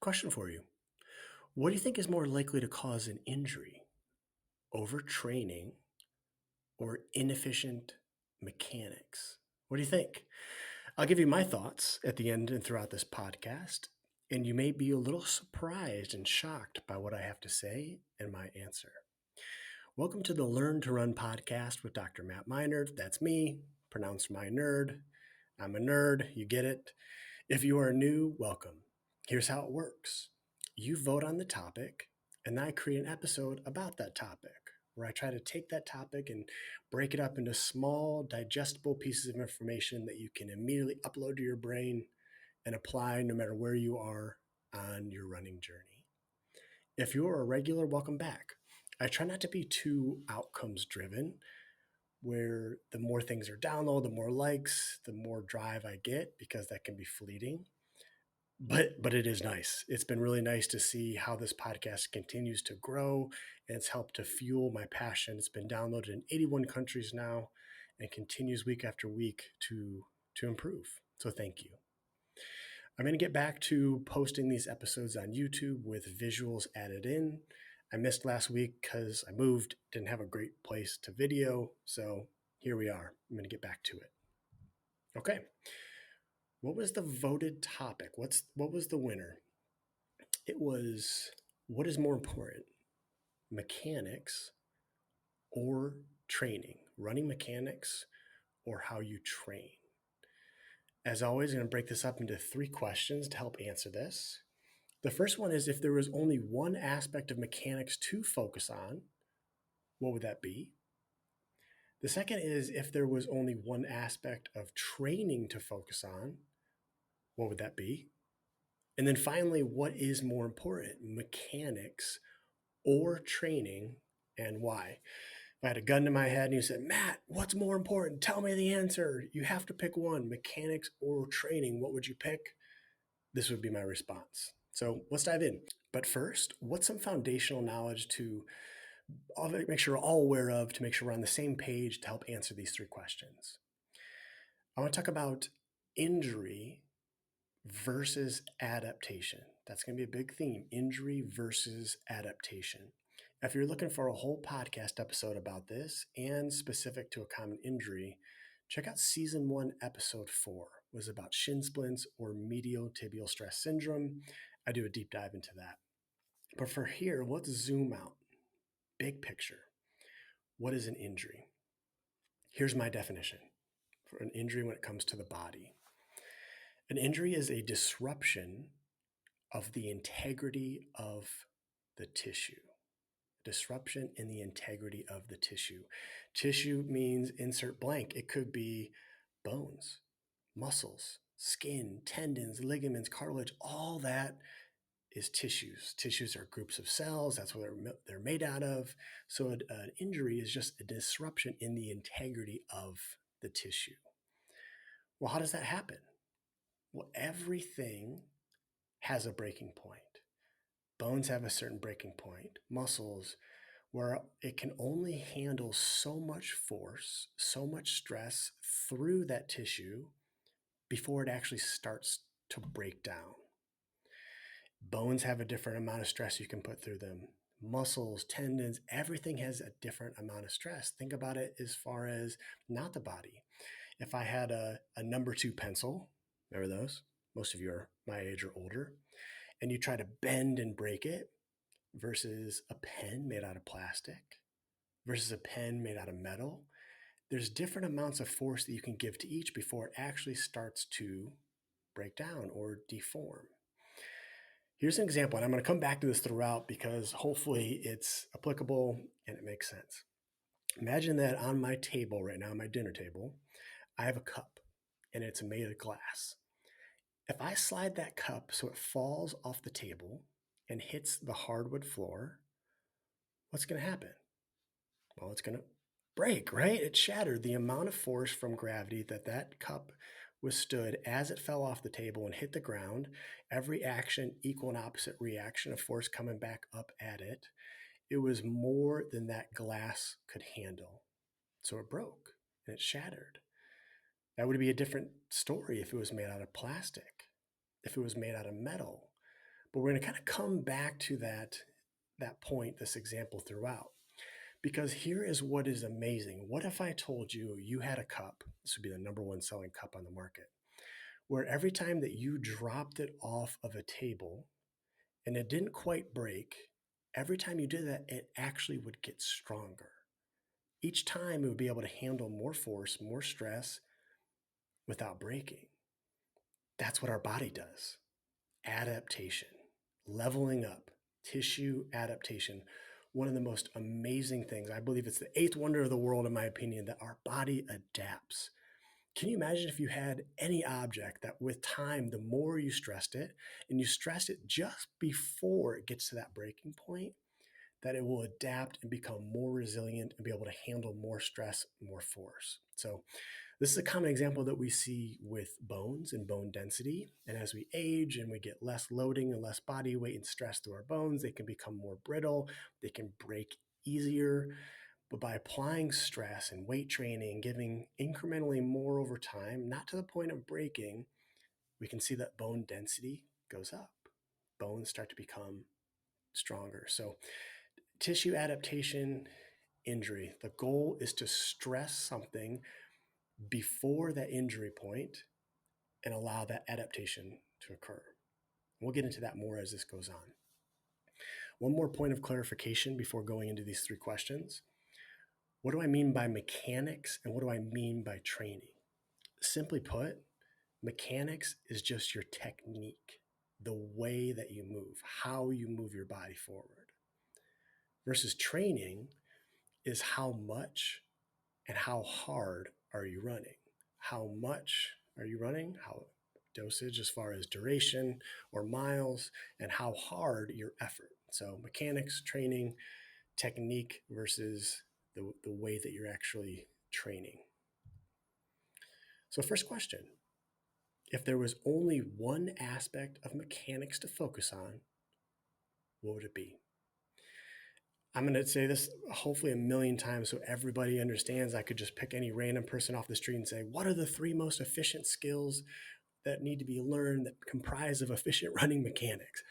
Question for you. What do you think is more likely to cause an injury? Overtraining or inefficient mechanics? What do you think? I'll give you my thoughts at the end and throughout this podcast, and you may be a little surprised and shocked by what I have to say and my answer. Welcome to the Learn to Run podcast with Dr. Matt Meinert. That's me, pronounced my nerd. I'm a nerd, you get it. If you are new, welcome. Here's how it works. You vote on the topic, and I create an episode about that topic where I try to take that topic and break it up into small, digestible pieces of information that you can immediately upload to your brain and apply no matter where you are on your running journey. If you're a regular, welcome back. I try not to be too outcomes driven, where the more things are downloaded, the more likes, the more drive I get, because that can be fleeting. But it is nice. It's been really nice to see how this podcast continues to grow, and it's helped to fuel my passion. It's been downloaded in 81 countries now and continues week after week to improve. So thank you. I'm going to get back to posting these episodes on YouTube with visuals added in. I missed last week because I moved, didn't have a great place to video. So here we are. I'm going to get back to it. Okay. What was the voted topic? What was the winner? It was, what is more important, mechanics or training? Running mechanics or how you train? As always, I'm going to break this up into 3 questions to help answer this. The first one is, if there was only one aspect of mechanics to focus on, what would that be? The second is, if there was only one aspect of training to focus on, what would that be? And then finally, what is more important, mechanics or training, and why? If I had a gun to my head and you said, Matt, what's more important? Tell me the answer. You have to pick one, mechanics or training. What would you pick? This would be my response. So let's dive in. But first, what's some foundational knowledge to make sure we're all aware of, to make sure we're on the same page to help answer these 3 questions? I want to talk about injury versus adaptation. That's going to be a big theme, injury versus adaptation. If you're looking for a whole podcast episode about this and specific to a common injury, check out season 1, episode 4. It was about shin splints or medial tibial stress syndrome. I do a deep dive into that. But for here, let's zoom out. Big picture. What is an injury? Here's my definition for an injury when it comes to the body. An injury is a disruption of the integrity of the tissue. Disruption in the integrity of the tissue. Tissue means insert blank. It could be bones, muscles, skin, tendons, ligaments, cartilage. All that is tissues. Tissues are groups of cells. That's what they're made out of. So an injury is just a disruption in the integrity of the tissue. Well, how does that happen? Well, everything has a breaking point. Bones have a certain breaking point. Muscles, where it can only handle so much force, so much stress through that tissue before it actually starts to break down. Bones have a different amount of stress you can put through them. Muscles, tendons, everything has a different amount of stress. Think about it as far as not the body. If I had a number 2 pencil, remember those? Most of you are my age or older, and you try to bend and break it versus a pen made out of plastic versus a pen made out of metal, there's different amounts of force that you can give to each before it actually starts to break down or deform. Here's an example, and I'm going to come back to this throughout because hopefully it's applicable and it makes sense. Imagine that on my table right now, my dinner table, I have a cup and it's made of glass. If I slide that cup so it falls off the table and hits the hardwood floor, what's going to happen? Well, it's going to break, right? It shattered. The amount of force from gravity that cup withstood as it fell off the table and hit the ground, every action equal and opposite reaction of force coming back up at it, it was more than that glass could handle. So it broke and it shattered. That would be a different story if it was made out of plastic, if it was made out of metal. But we're going to kind of come back to that point, this example throughout. Because here is what is amazing. What if I told you you had a cup? This would be the number one selling cup on the market, where every time that you dropped it off of a table and it didn't quite break, every time you did that, it actually would get stronger. Each time it would be able to handle more force, more stress without breaking. That's what our body does. Adaptation, leveling up, tissue adaptation. One of the most amazing things, I believe it's the eighth wonder of the world, in my opinion, that our body adapts. Can you imagine if you had any object that with time, the more you stressed it, and you stressed it just before it gets to that breaking point, that it will adapt and become more resilient and be able to handle more stress, more force. So this is a common example that we see with bones and bone density. And as we age and we get less loading and less body weight and stress through our bones, they can become more brittle, they can break easier. But by applying stress and weight training, giving incrementally more over time, not to the point of breaking, we can see that bone density goes up. Bones start to become stronger. So tissue adaptation, injury. The goal is to stress something before that injury point and allow that adaptation to occur. We'll get into that more as this goes on. One more point of clarification before going into these three questions. What do I mean by mechanics and what do I mean by training? Simply put, mechanics is just your technique, the way that you move, how you move your body forward. Versus training is how much and how hard are you running? How much are you running? How dosage as far as duration or miles, and how hard your effort. So mechanics, training, technique versus the way that you're actually training. So first question, if there was only one aspect of mechanics to focus on, what would it be? I'm going to say this hopefully a million times so everybody understands. I could just pick any random person off the street and say, what are the three most efficient skills that need to be learned that comprise of efficient running mechanics?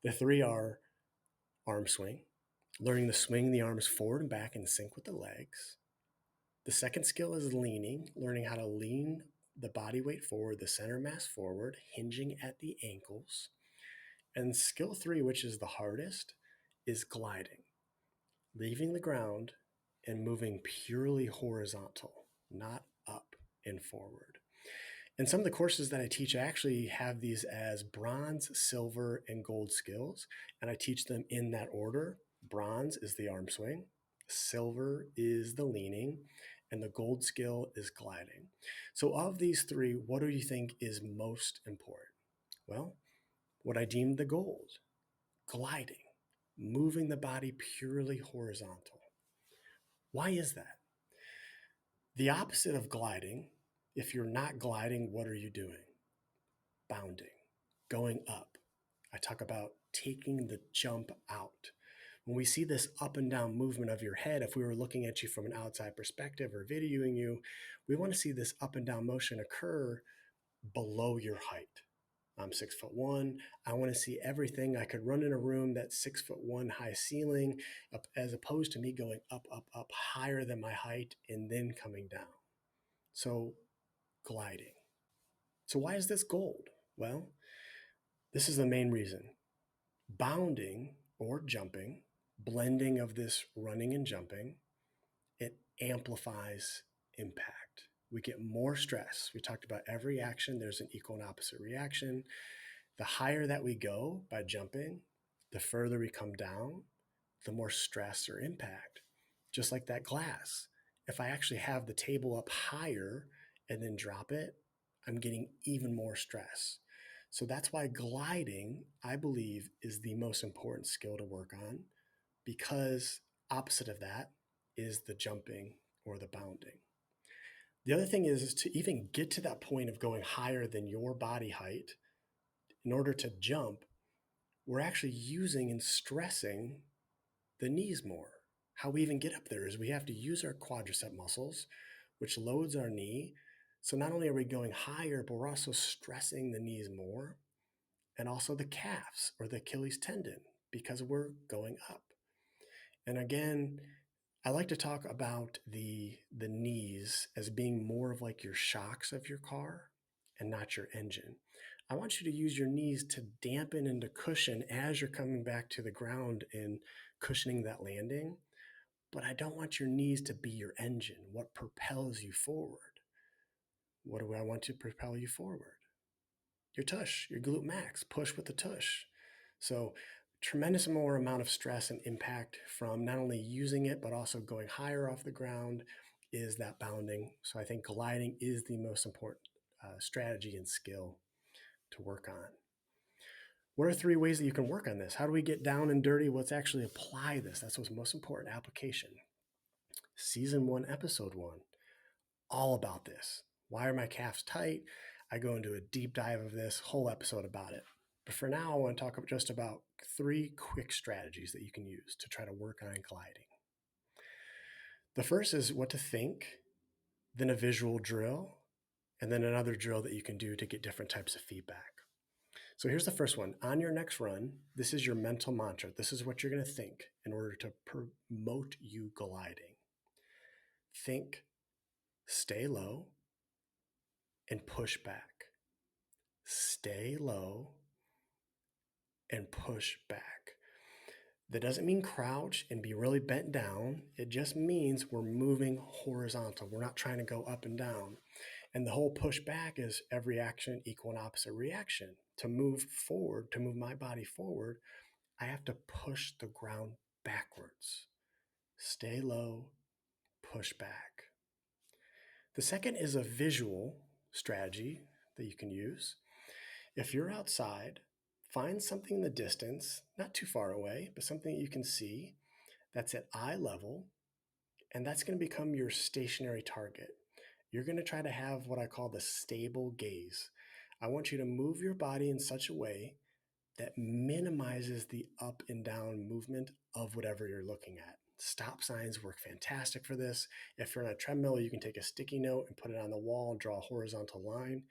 The three are arm swing, learning to swing the arms forward and back in sync with the legs. The second skill is leaning, learning how to lean the body weight forward, the center mass forward, hinging at the ankles. And skill three, which is the hardest, is gliding, leaving the ground and moving purely horizontal, not up and forward. And some of the courses that I teach, I actually have these as bronze, silver, and gold skills. And I teach them in that order. Bronze is the arm swing, silver is the leaning, and the gold skill is gliding. So of these three, what do you think is most important? Well, what I deem the gold, gliding, moving the body purely horizontal. Why is that? The opposite of gliding, if you're not gliding, what are you doing? Bounding, going up. I talk about taking the jump out. When we see this up and down movement of your head, if we were looking at you from an outside perspective or videoing you, we want to see this up and down motion occur below your height. I'm 6'1". I want to see everything. I could run in a room that's 6'1" high ceiling, up, as opposed to me going up, up, up higher than my height and then coming down. So gliding. So why is this gold? Well, this is the main reason. Bounding or jumping, blending of this running and jumping, it amplifies impact. We get more stress. We talked about every action, there's an equal and opposite reaction. The higher that we go by jumping, the further we come down, the more stress or impact. Just like that glass. If I actually have the table up higher and then drop it, I'm getting even more stress. So that's why gliding, I believe, is the most important skill to work on, because opposite of that is the jumping or the bounding. The other thing is to even get to that point of going higher than your body height, in order to jump, we're actually using and stressing the knees more. How we even get up there is we have to use our quadricep muscles, which loads our knee. So not only are we going higher, but we're also stressing the knees more. and also the calves or the Achilles tendon because we're going up. And again, I like to talk about the knees as being more of like your shocks of your car and not your engine. I want you to use your knees to dampen and to cushion as you're coming back to the ground and cushioning that landing. But I don't want your knees to be your engine, what propels you forward. What do I want to propel you forward? Your tush, your glute max, push with the tush. So tremendous more amount of stress and impact from not only using it, but also going higher off the ground is that bounding. So I think gliding is the most important strategy and skill to work on. What are three ways that you can work on this? How do we get down and dirty? Let's actually apply this. That's what's most important, application. Season 1, Episode 1, all about this. Why are my calves tight? I go into a deep dive of this whole episode about it. But for now, I want to talk just about 3 quick strategies that you can use to try to work on gliding. The first is what to think, then a visual drill, and then another drill that you can do to get different types of feedback. So here's the first one. On your next run, this is your mental mantra. This is what you're going to think in order to promote you gliding. Think, stay low, and push back. Stay low and push back. That doesn't mean crouch and be really bent down. It just means we're moving horizontal. We're not trying to go up and down. And the whole push back is every action equal and opposite reaction. To move forward, to move my body forward, I have to push the ground backwards. Stay low, push back. The second is a visual strategy that you can use. If you're outside, find something in the distance, not too far away, but something that you can see that's at eye level, and that's going to become your stationary target. You're going to try to have what I call the stable gaze. I want you to move your body in such a way that minimizes the up and down movement of whatever you're looking at. Stop signs work fantastic for this. If you're on a treadmill, you can take a sticky note and put it on the wall and draw a horizontal line.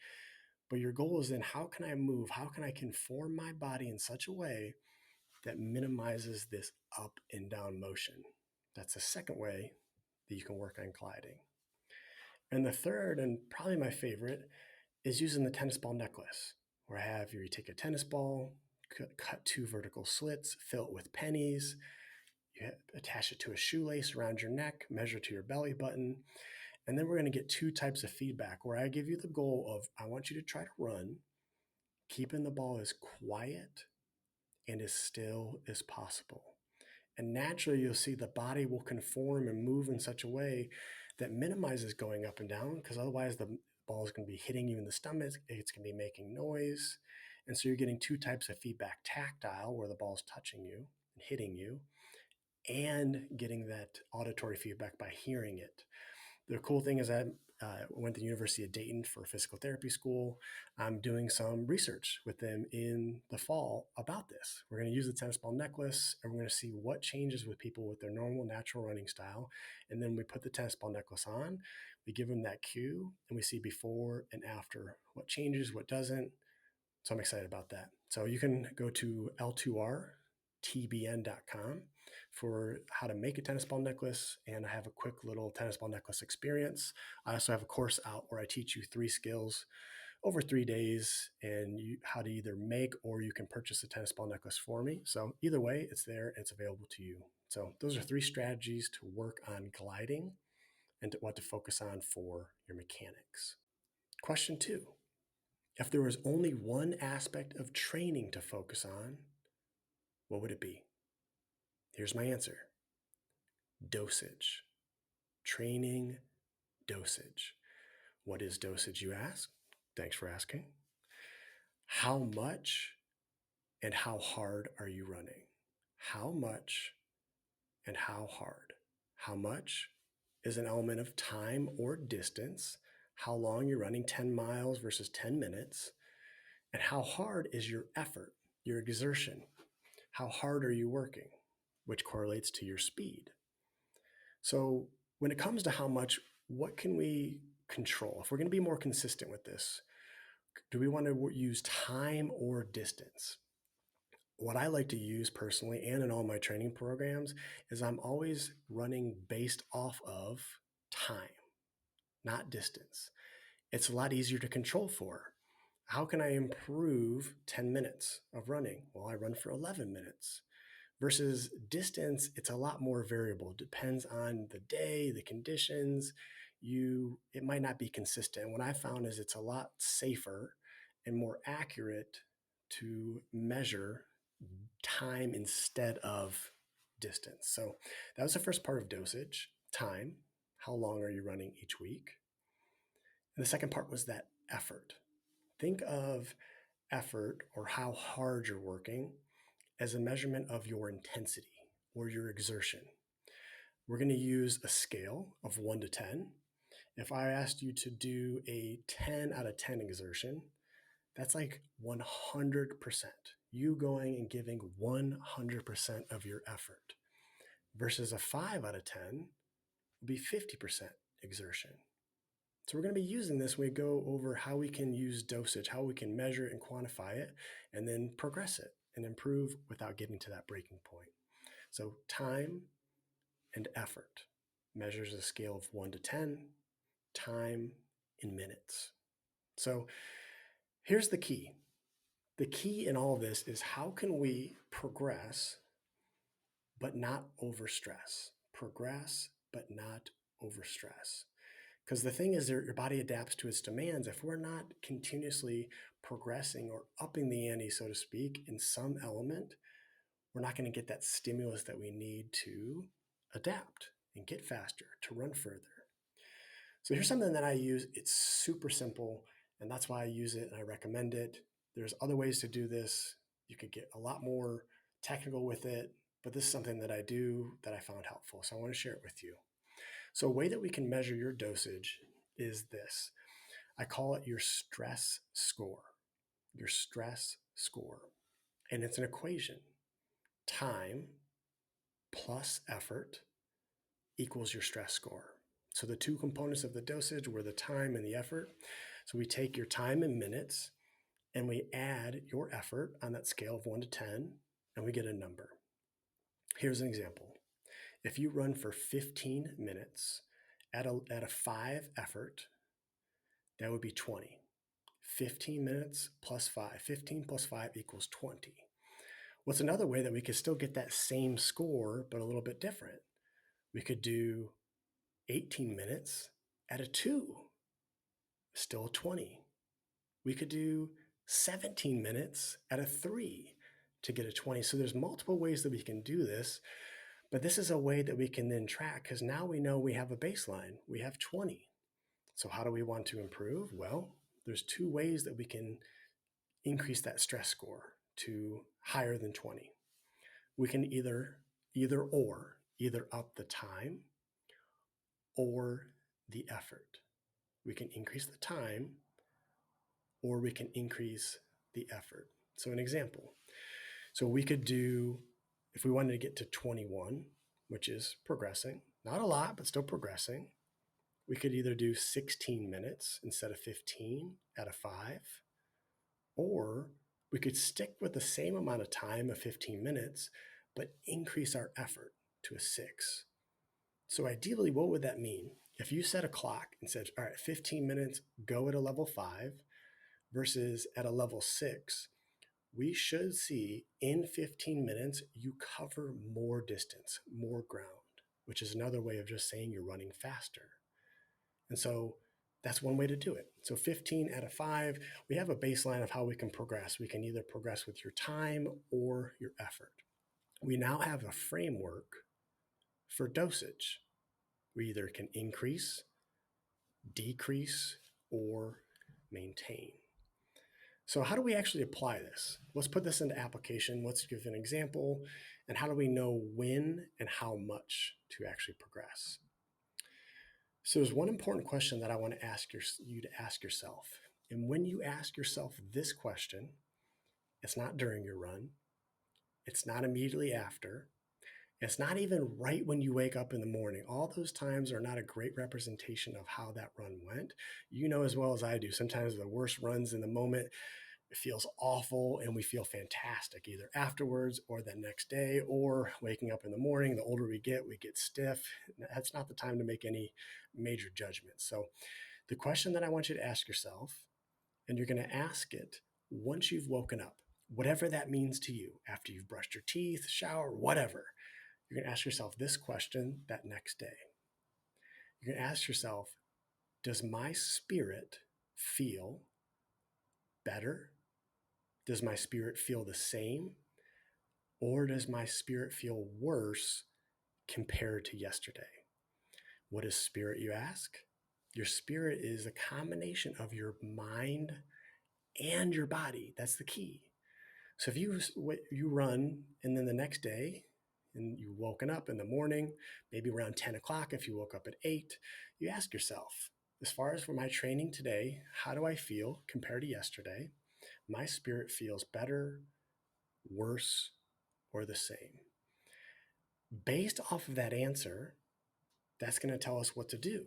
But your goal is then, how can I move? How can I conform my body in such a way that minimizes this up and down motion? That's the second way that you can work on gliding. And the third, and probably my favorite, is using the tennis ball necklace, where you take a tennis ball, cut 2 vertical slits, fill it with pennies, you attach it to a shoelace around your neck, measure to your belly button, and then we're going to get 2 types of feedback where I give you the goal of, I want you to try to run, keeping the ball as quiet and as still as possible. And naturally, you'll see the body will conform and move in such a way that minimizes going up and down, because otherwise the ball is going to be hitting you in the stomach. It's going to be making noise. And so you're getting 2 types of feedback: tactile, where the ball is touching you and hitting you, and getting that auditory feedback by hearing it. The cool thing is I went to the University of Dayton for physical therapy school. I'm doing some research with them in the fall about this. We're going to use the tennis ball necklace, and we're going to see what changes with people with their normal natural running style. And then we put the tennis ball necklace on, we give them that cue, and we see before and after what changes, what doesn't. So I'm excited about that. So you can go to L2RTBN.com for how to make a tennis ball necklace, and I have a quick little tennis ball necklace experience. I also have a course out where I teach you 3 skills over 3 days, and how to either make, or you can purchase a tennis ball necklace for me. So either way, it's there and it's available to you. So those are 3 strategies to work on gliding and what to focus on for your mechanics. Question 2. If there was only one aspect of training to focus on, what would it be? Here's my answer. Dosage. Training dosage. What is dosage, you ask? Thanks for asking. How much and how hard are you running? How much and how hard? How much is an element of time or distance, how long you're running, 10 miles versus 10 minutes, and how hard is your effort, your exertion? How hard are you working, which correlates to your speed? So when it comes to how much, what can we control? If we're going to be more consistent with this, Do we want to use time or distance? What I like to use personally and in all my training programs is I'm always running based off of time, not distance. It's a lot easier to control for. How can I improve 10 minutes of running? Well, I run for 11 minutes. Versus distance, it's a lot more variable. It depends on the day, the conditions. It might not be consistent. What I found is it's a lot safer and more accurate to measure time instead of distance. So that was the first part of dosage, time. How long are you running each week? And the second part was that effort. Think of effort or how hard you're working as a measurement of your intensity or your exertion. We're going to use a scale of 1 to 10. If I asked you to do a 10 out of 10 exertion, that's like 100%. You going and giving 100% of your effort versus a 5 out of 10 would be 50% exertion. So we're going to be using this when we go over how we can use dosage, how we can measure it and quantify it, and then progress it and improve without getting to that breaking point. So time and effort measures a scale of 1 to 10, time in minutes. So here's the key. The key in all of this is how can we progress but not overstress? Progress but not overstress. Because the thing is, your body adapts to its demands. If we're not continuously progressing or upping the ante, so to speak, in some element, we're not going to get that stimulus that we need to adapt and get faster, to run further. So here's something that I use. It's super simple, and that's why I use it and I recommend it. There's other ways to do this. You could get a lot more technical with it, but this is something that I do that I found helpful. So I want to share it with you. So a way that we can measure your dosage is this. I call it your stress score. Your stress score. And it's an equation. Time plus effort equals your stress score. So the two components of the dosage were the time and the effort. So we take your time in minutes and we add your effort on that scale of 1 to 10 and we get a number. Here's an example. If you run for 15 minutes at a 5 effort, that would be 20. 15 minutes plus 5. 15 plus 5 equals 20. What's another way that we could still get that same score, but a little bit different? We could do 18 minutes at a 2, still 20. We could do 17 minutes at a 3 to get a 20. So there's multiple ways that we can do this, but this is a way that we can then track because now we know we have a baseline. We have 20. So how do we want to improve? Well, there's 2 ways that we can increase that stress score to higher than 20. We can either up the time or the effort. We can increase the time or we can increase the effort. So an example. So we could do, if we wanted to get to 21, which is progressing, not a lot, but still progressing, we could either do 16 minutes instead of 15 at a 5, or we could stick with the same amount of time of 15 minutes, but increase our effort to a 6. So ideally, what would that mean? If you set a clock and said, all right, 15 minutes, go at a level 5 versus at a level 6, we should see in 15 minutes, you cover more distance, more ground, which is another way of just saying you're running faster. And so that's one way to do it. So 15 at a 5, we have a baseline of how we can progress. We can either progress with your time or your effort. We now have a framework for dosage. We either can increase, decrease, or maintain. So how do we actually apply this? Let's put this into application. Let's give an example. And how do we know when and how much to actually progress? So there's one important question that I want to ask you to ask yourself. And when you ask yourself this question, it's not during your run. It's not immediately after. It's not even right when you wake up in the morning. All those times are not a great representation of how that run went. You know as well as I do, sometimes the worst runs in the moment, it feels awful and we feel fantastic either afterwards or the next day or waking up in the morning. The older we get stiff. That's not the time to make any major judgments. So the question that I want you to ask yourself, and you're going to ask it once you've woken up, whatever that means to you, after you've brushed your teeth, shower, whatever, you're going to ask yourself this question that next day. You're going to ask yourself, does my spirit feel better? Does my spirit feel the same? Or does my spirit feel worse compared to yesterday? What is spirit, you ask? Your spirit is a combination of your mind and your body. That's the key. So if you run and then the next day, and you woken up in the morning, maybe around 10 o'clock, if you woke up at 8, you ask yourself, as far as for my training today, how do I feel compared to yesterday? My spirit feels better, worse, or the same. Based off of that answer, that's going to tell us what to do.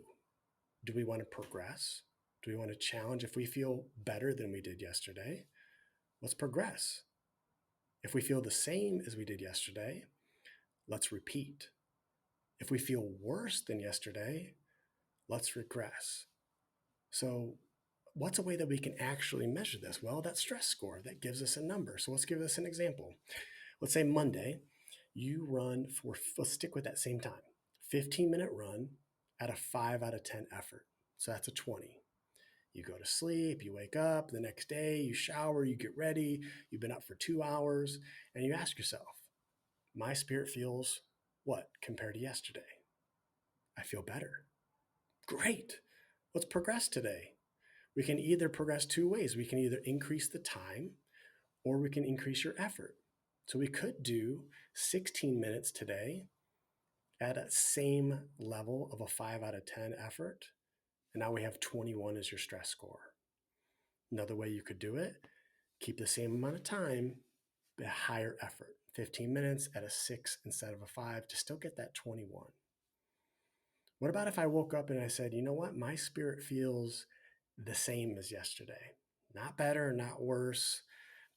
Do we want to progress? Do we want to challenge? If we feel better than we did yesterday, let's progress. If we feel the same as we did yesterday, let's repeat. If we feel worse than yesterday, let's regress. So, what's a way that we can actually measure this? Well, that stress score that gives us a number. So, let's give us an example. Let's say Monday, you run for, let's stick with that same time, 15-minute run at a 5 out of 10 effort. So, that's a 20. You go to sleep, you wake up the next day, you shower, you get ready, you've been up for 2 hours, and you ask yourself, my spirit feels what compared to yesterday? I feel better. Great. Let's progress today. We can either progress two ways. We can either increase the time or we can increase your effort. So we could do 16 minutes today at a same level of a 5 out of 10 effort. And now we have 21 as your stress score. Another way you could do it, keep the same amount of time, but higher effort. 15 minutes at a 6 instead of a 5 to still get that 21. What about if I woke up and I said, you know what, my spirit feels the same as yesterday? Not better, not worse.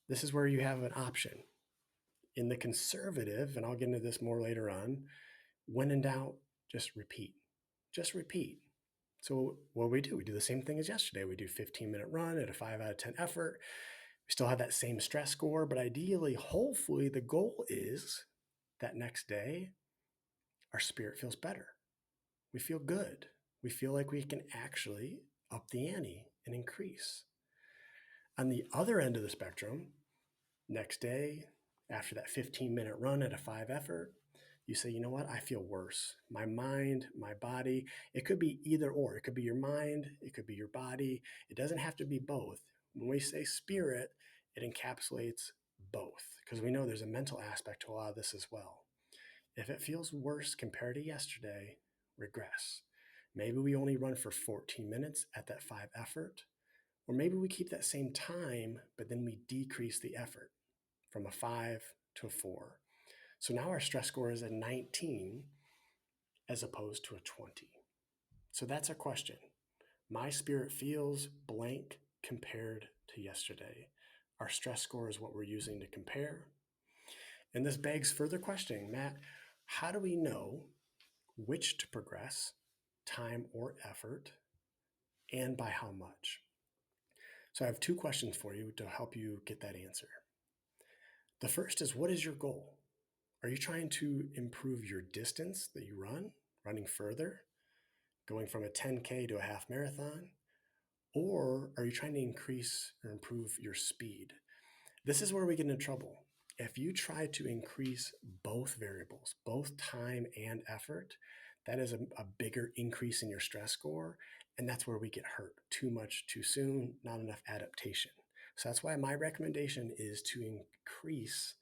This is where you have an option. In the conservative, and I'll get into this more later on, when in doubt, just repeat. Just repeat. So what do? We do the same thing as yesterday. We do 15-minute run at a 5 out of 10 effort. We still have that same stress score, but ideally, hopefully, the goal is that next day, our spirit feels better. We feel good. We feel like we can actually up the ante and increase. On the other end of the spectrum, next day, after that 15-minute run at a 5 effort, you say, you know what, I feel worse. My mind, my body, it could be either or. It could be your mind, it could be your body. It doesn't have to be both. When we say spirit, it encapsulates both because we know there's a mental aspect to a lot of this as well. If it feels worse compared to yesterday, regress. Maybe we only run for 14 minutes at that 5 effort, or maybe we keep that same time, but then we decrease the effort from a 5 to a 4. So now our stress score is a 19 as opposed to a 20. So that's our question. My spirit feels blank compared to yesterday. Our stress score is what we're using to compare. And this begs further questioning. Matt, how do we know which to progress, time or effort, and by how much? So I have two questions for you to help you get that answer. The first is, what is your goal? Are you trying to improve your distance that you run, running further, going from a 10K to a half marathon? Or are you trying to increase or improve your speed? This is where we get into trouble. If you try to increase both variables, both time and effort, that is a bigger increase in your stress score. And that's where we get hurt. Too much, too soon, not enough adaptation. So that's why my recommendation is to increase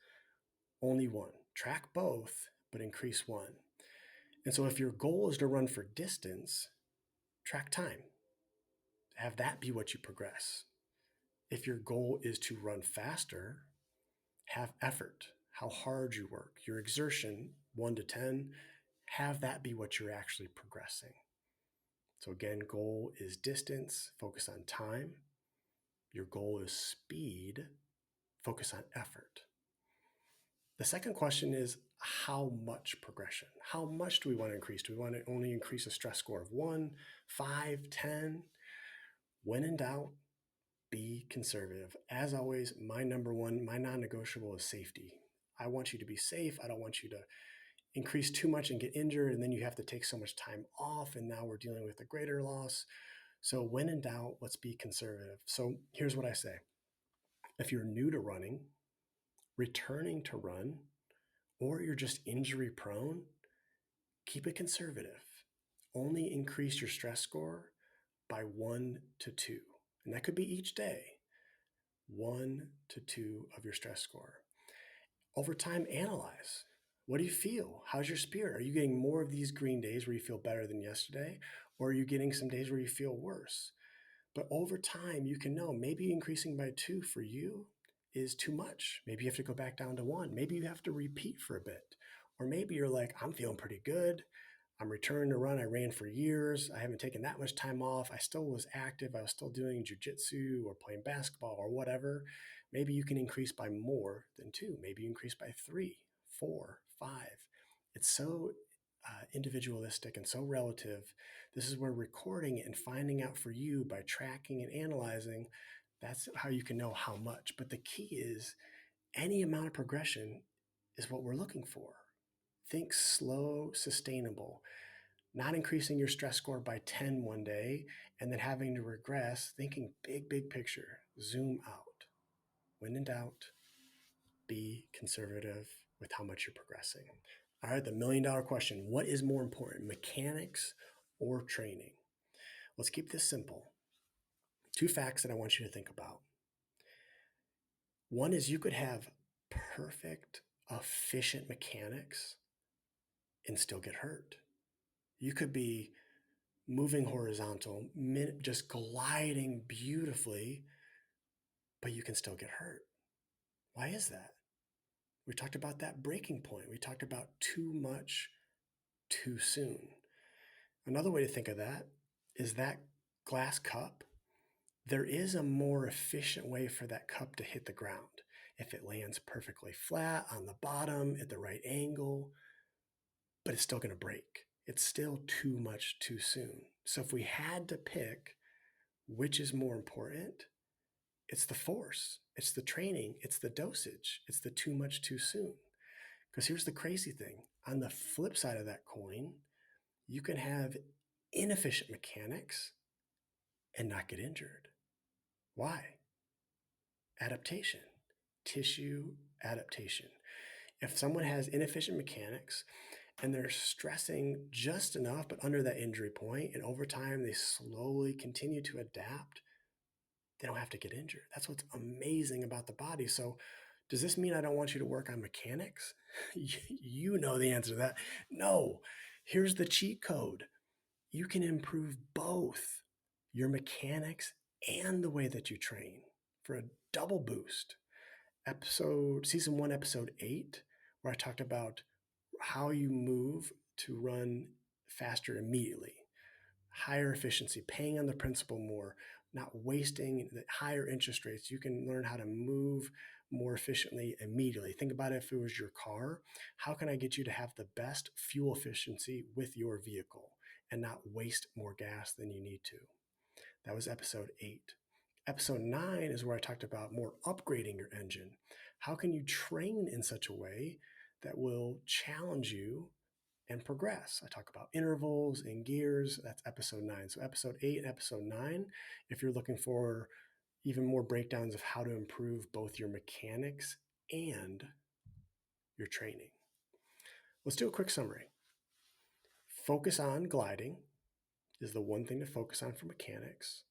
only one. Track both, but increase one. And so if your goal is to run for distance, track time. Have that be what you progress. If your goal is to run faster, have effort. how hard you work, your exertion, 1 to 10, have that be what you're actually progressing. So again, goal is distance, focus on time. Your goal is speed, focus on effort. The second question is how much progression? How much do we want to increase? Do we want to only increase a stress score of 1, 5, 10? When in doubt, be conservative. As always, my number one, my non-negotiable is safety. I want you to be safe. I don't want you to increase too much and get injured, and then you have to take so much time off, and now we're dealing with a greater loss. So when in doubt, let's be conservative. So here's what I say. If you're new to running, returning to run, or you're just injury prone, keep it conservative. Only increase your stress score by 1 to 2. And that could be each day, 1 to 2 of your stress score. Over time, analyze. What do you feel? How's your spirit? Are you getting more of these green days where you feel better than yesterday? Or are you getting some days where you feel worse? But over time, you can know maybe increasing by 2 for you is too much. Maybe you have to go back down to 1. Maybe you have to repeat for a bit. Or maybe you're like, I'm feeling pretty good. I'm returning to run. I ran for years. I haven't taken that much time off. I still was active. I was still doing jujitsu or playing basketball or whatever. Maybe you can increase by more than 2. Maybe you increase by 3, 4, 5. It's so individualistic and so relative. This is where recording it and finding out for you by tracking and analyzing, that's how you can know how much. But the key is any amount of progression is what we're looking for. Think slow, sustainable, not increasing your stress score by 10 one day and then having to regress, thinking big, big picture, zoom out. When in doubt, be conservative with how much you're progressing. All right, the $1,000,000 question. What is more important, mechanics or training? Let's keep this simple. 2 facts that I want you to think about. One is you could have perfect, efficient mechanics and still get hurt. You could be moving horizontal, just gliding beautifully, but you can still get hurt. Why is that? We talked about that breaking point. We talked about too much, too soon. Another way to think of that is that glass cup. There is a more efficient way for that cup to hit the ground. If it lands perfectly flat on the bottom at the right angle, but it's still going to break. It's still too much too soon. So if we had to pick which is more important, it's the force, it's the training, it's the dosage, it's the too much too soon. Because here's the crazy thing. On the flip side of that coin, you can have inefficient mechanics and not get injured. Why? Adaptation, tissue adaptation. If someone has inefficient mechanics and they're stressing just enough, but under that injury point, and over time they slowly continue to adapt, they don't have to get injured. That's what's amazing about the body. So does this mean I don't want you to work on mechanics? You know the answer to that. No. Here's the cheat code. You can improve both your mechanics and the way that you train for a double boost. Season 1, episode 8, where I talked about how you move to run faster immediately, higher efficiency, paying on the principal more, not wasting the higher interest rates. You can learn how to move more efficiently immediately. Think about it if it was your car. How can I get you to have the best fuel efficiency with your vehicle and not waste more gas than you need to? That was episode 8. Episode 9 is where I talked about more upgrading your engine. How can you train in such a way that will challenge you and progress? I talk about intervals and gears. That's episode 9. So episode 8 and episode 9, if you're looking for even more breakdowns of how to improve both your mechanics and your training. Let's do a quick summary. Focus on gliding is the one thing to focus on for mechanics.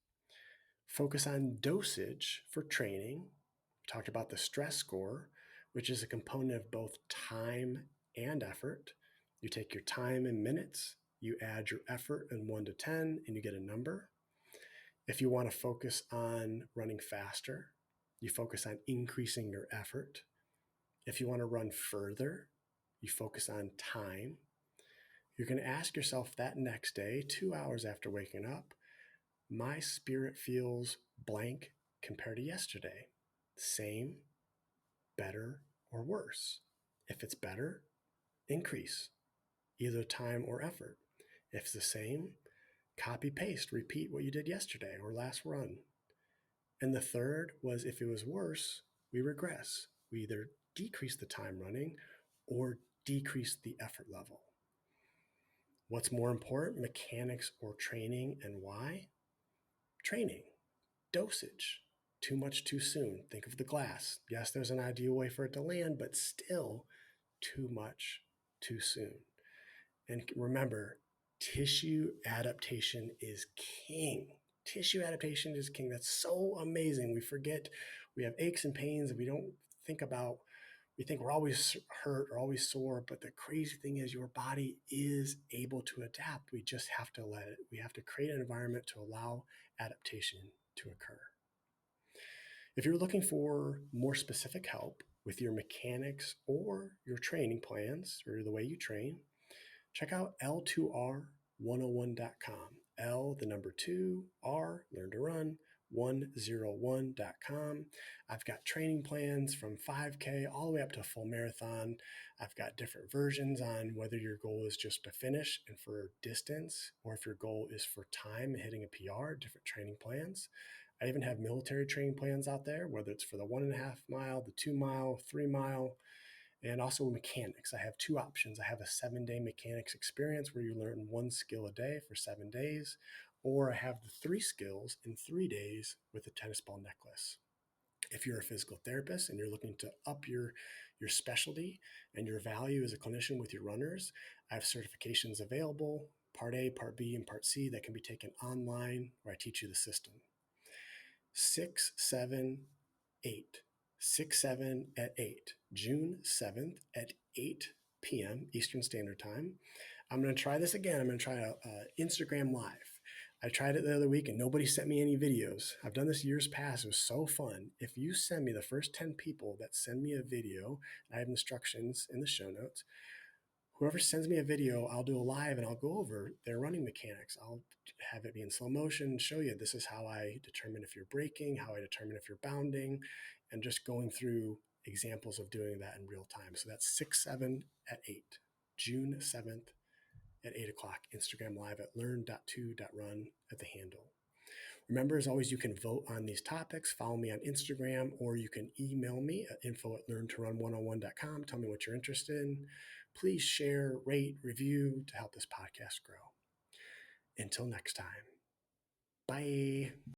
Focus on dosage for training. We talked about the stress score, which is a component of both time and effort. You take your time in minutes, you add your effort in 1 to 10, and you get a number. If you want to focus on running faster, you focus on increasing your effort. If you want to run further, you focus on time. You're going to ask yourself that next day, 2 hours after waking up, my spirit feels blank compared to yesterday. Same, better, or worse. If it's better, increase either time or effort. If it's the same, copy paste, repeat what you did yesterday or last run. And the third was if it was worse, we regress. We either decrease the time running or decrease the effort level. What's more important, mechanics or training, and why? Training, dosage, too much too soon. Think of the glass. Yes, there's an ideal way for it to land, but still too much too soon. And remember, tissue adaptation is king. Tissue adaptation is king. That's so amazing. We forget we have aches and pains and we don't think about, we think we're always hurt or always sore. But the crazy thing is, your body is able to adapt. We just have to let it, we have to create an environment to allow adaptation to occur. If you're looking for more specific help with your mechanics or your training plans or the way you train, check out L2R101.com. L, the number 2, R, learn to run, 101.com. I've got training plans from 5K all the way up to a full marathon. I've got different versions on whether your goal is just to finish and for distance, or if your goal is for time and hitting a PR, different training plans. I even have military training plans out there, whether it's for the 1.5 mile, the 2 mile, 3 mile, and also mechanics. I have two options. I have a 7-day mechanics experience where you learn one skill a day for 7 days, or I have the 3 skills in 3 days with a tennis ball necklace. If you're a physical therapist and you're looking to up your specialty and your value as a clinician with your runners, I have certifications available, Part A, Part B, and Part C that can be taken online where I teach you the system. 678 6-7 at 8, June 7th at 8 p.m. Eastern Standard Time. I'm going to try this again. I'm going to try a Instagram Live. I tried it the other week and nobody sent me any videos. I've done this years past. It was so fun. If you send me the first 10 people that send me a video, I have instructions in the show notes. Whoever sends me a video, I'll do a live and I'll go over their running mechanics. I'll have it be in slow motion, show you this is how I determine if you're braking, how I determine if you're bounding, and just going through examples of doing that in real time. So that's 6-7 at 8, June 7th at 8 o'clock, Instagram Live at learn.to.run at the handle. Remember, as always, you can vote on these topics. Follow me on Instagram, or you can email me at info@learntorun101.com. Tell me what you're interested in. Please share, rate, review to help this podcast grow. Until next time, bye.